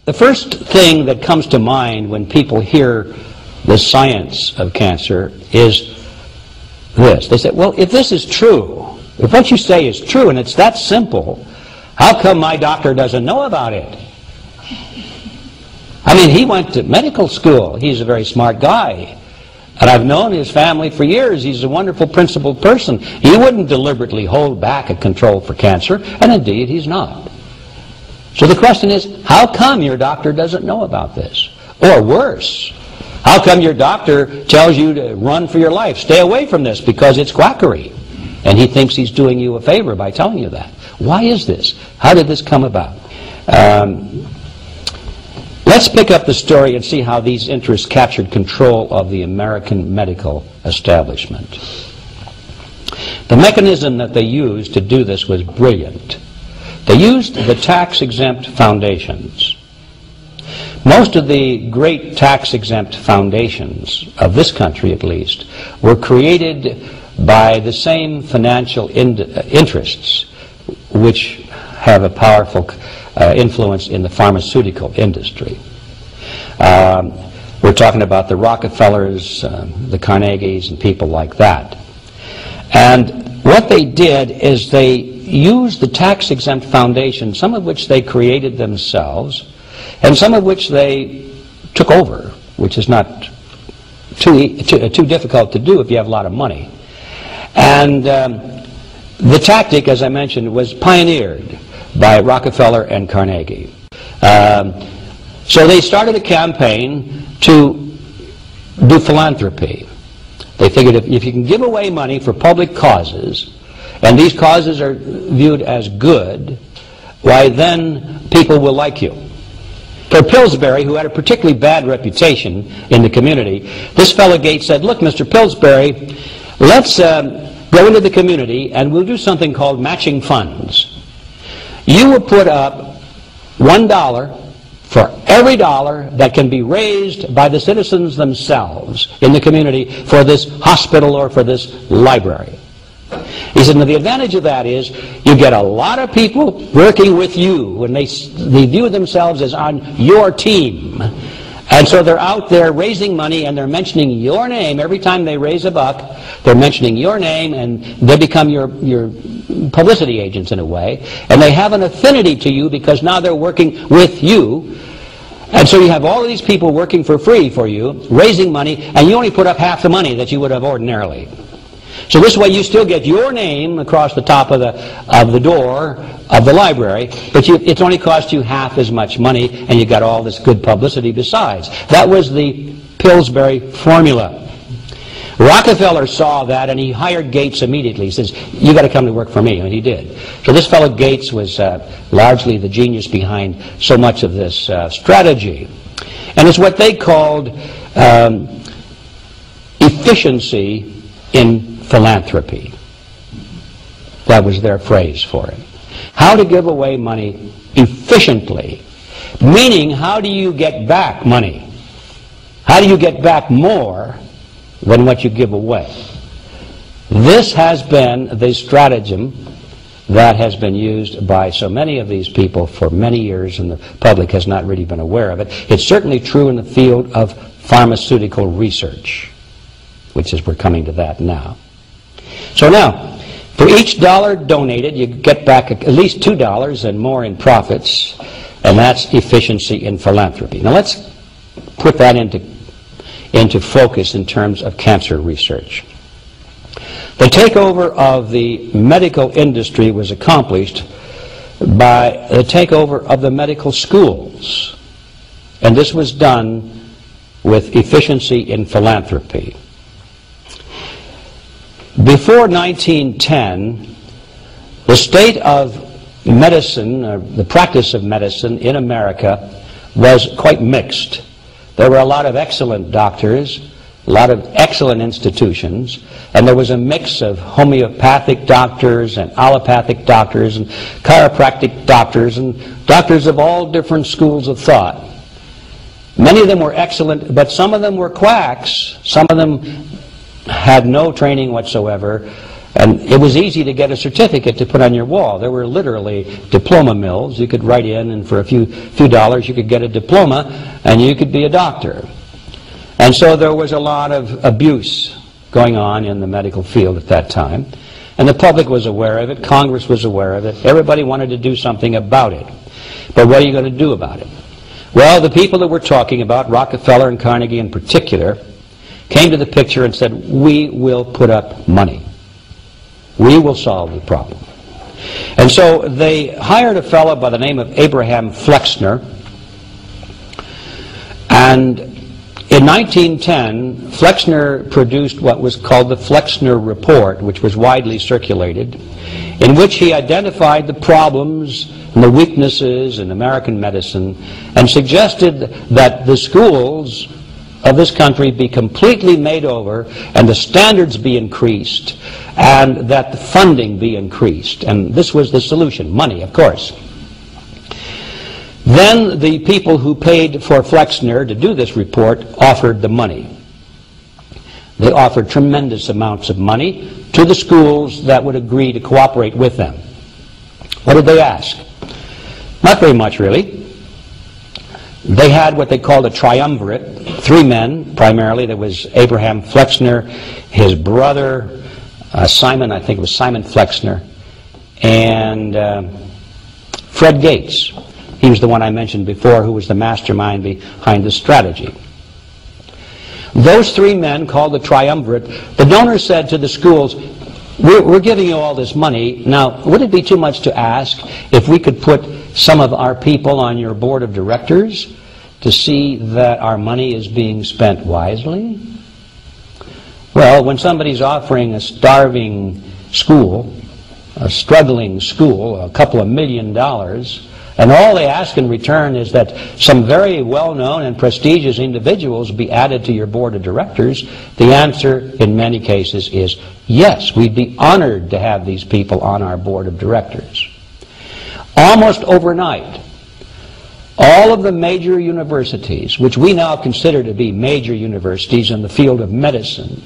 The first thing that comes to mind when people hear the science of cancer is this. They say, well, if this is true, if what you say is true and it's that simple, how come my doctor doesn't know about it? I mean, he went to medical school. He's a very smart guy. And I've known his family for years. He's a wonderful, principled person. He wouldn't deliberately hold back a control for cancer, and indeed he's not. So the question is, how come your doctor doesn't know about this? Or worse, how come your doctor tells you to run for your life, stay away from this because it's quackery, and he thinks he's doing you a favor by telling you that? Why is this? How did this come about? Let's pick up the story and see how these interests captured control of the American medical establishment. The mechanism that they used to do this was brilliant. They used the tax-exempt foundations. Most of the great tax-exempt foundations, of this country at least, were created by the same financial interests which have a powerful influence in the pharmaceutical industry. We're talking about the Rockefellers, the Carnegies, and people like that. And what they did is they used the tax-exempt foundation, some of which they created themselves, and some of which they took over, which is not too difficult to do if you have a lot of money. And the tactic, as I mentioned, was pioneered by Rockefeller and Carnegie. So they started a campaign to do philanthropy. They figured if you can give away money for public causes, and these causes are viewed as good, why then people will like you. For Pillsbury, who had a particularly bad reputation in the community, this fellow Gates said, look, Mr. Pillsbury, let's go into the community and we'll do something called matching funds. You will put up $1 for every dollar that can be raised by the citizens themselves in the community for this hospital or for this library. He said, now the advantage of that is you get a lot of people working with you, and they view themselves as on your team. And so they're out there raising money, and they're mentioning your name. Every time they raise a buck, they're mentioning your name, and they become your publicity agents in a way. And they have an affinity to you because now they're working with you. And so you have all of these people working for free for you, raising money, and you only put up half the money that you would have ordinarily. So this way you still get your name across the top of the door of the library, but it's only cost you half as much money, and you got all this good publicity besides. That was the Pillsbury formula. Rockefeller saw that, and he hired Gates immediately. He says, you got to come to work for me, and he did. So this fellow Gates was largely the genius behind so much of this strategy. And it's what they called efficiency in philanthropy. That was their phrase for it. How to give away money efficiently. Meaning, how do you get back money? How do you get back more than what you give away? This has been the stratagem that has been used by so many of these people for many years, and the public has not really been aware of it. It's certainly true in the field of pharmaceutical research, which is, we're coming to that now. So now, for each dollar donated, you get back at least $2 and more in profits, and that's efficiency in philanthropy. Now let's put that into focus in terms of cancer research. The takeover of the medical industry was accomplished by the takeover of the medical schools, and this was done with efficiency in philanthropy. Before 1910, the state of medicine, the practice of medicine in America was quite mixed. There were a lot of excellent doctors, a lot of excellent institutions, and there was a mix of homeopathic doctors and allopathic doctors and chiropractic doctors and doctors of all different schools of thought. Many of them were excellent, but some of them were quacks. Some of them had no training whatsoever, And it was easy to get a certificate to put on your wall. There were literally diploma mills. You could write in, and for a few dollars you could get a diploma, and you could be a doctor. And so there was a lot of abuse going on in the medical field at that time. And the public was aware of it. Congress was aware of it. Everybody wanted to do something about it. But what are you going to do about it? Well, the people that we're talking about, Rockefeller and Carnegie in particular, came to the picture and said, we will put up money. We will solve the problem. And so they hired a fellow by the name of Abraham Flexner. And in 1910, Flexner produced what was called the Flexner Report, which was widely circulated, in which he identified the problems and the weaknesses in American medicine and suggested that the schools of this country be completely made over and the standards be increased and that the funding be increased. And this was the solution, money, of course. Then the people who paid for Flexner to do this report offered the money. They offered tremendous amounts of money to the schools that would agree to cooperate with them. What did they ask? Not very much, really. They had what they called a triumvirate, 3 men primarily. There was Abraham Flexner, his brother Simon, I think it was Simon Flexner, and Fred Gates. He was the one I mentioned before who was the mastermind behind the strategy. Those 3 men, called the triumvirate, the donor said to the schools, we're giving you all this money. Now, would it be too much to ask if we could put some of our people on your board of directors to see that our money is being spent wisely? Well, when somebody's offering a starving school, a struggling school, a couple of $1 million, and all they ask in return is that some very well-known and prestigious individuals be added to your board of directors, the answer in many cases is yes, we'd be honored to have these people on our board of directors. Almost overnight, all of the major universities, which we now consider to be major universities in the field of medicine,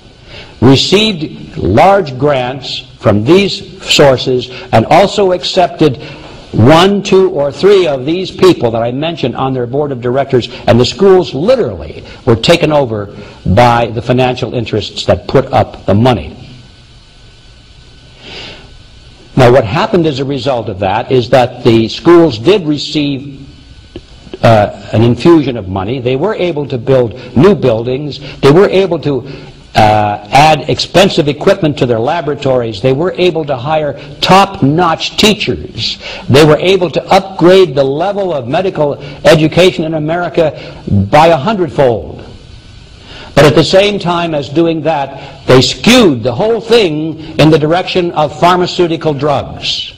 received large grants from these sources and also accepted 1, 2, or 3 of these people that I mentioned on their board of directors, and the schools literally were taken over by the financial interests that put up the money. Now, what happened as a result of that is that the schools did receive an infusion of money. They were able to build new buildings. They were able to add expensive equipment to their laboratories. They were able to hire top-notch teachers. They were able to upgrade the level of medical education in America by 100-fold. But at the same time as doing that, they skewed the whole thing in the direction of pharmaceutical drugs.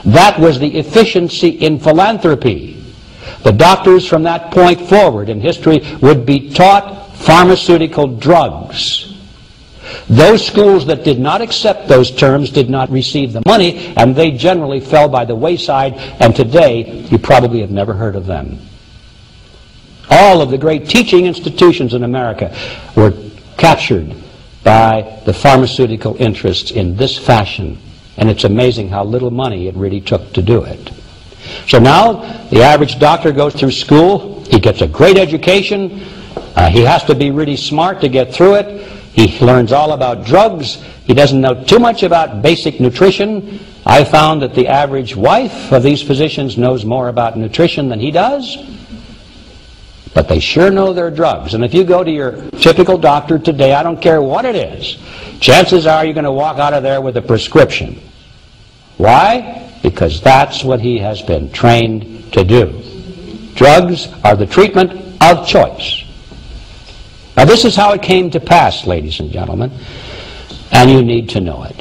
That was the efficiency in philanthropy. The doctors from that point forward in history would be taught pharmaceutical drugs. Those schools that did not accept those terms did not receive the money, and they generally fell by the wayside, and today you probably have never heard of them. All of the great teaching institutions in America were captured by the pharmaceutical interests in this fashion, and it's amazing how little money it really took to do it. So now the average doctor goes through school, he gets a great education, he has to be really smart to get through it. He learns all about drugs. He doesn't know too much about basic nutrition. I found that the average wife of these physicians knows more about nutrition than he does. But they sure know their drugs. And if you go to your typical doctor today, I don't care what it is, chances are you're going to walk out of there with a prescription. Why? Because that's what he has been trained to do. Drugs are the treatment of choice. Now, this is how it came to pass, ladies and gentlemen, and you need to know it.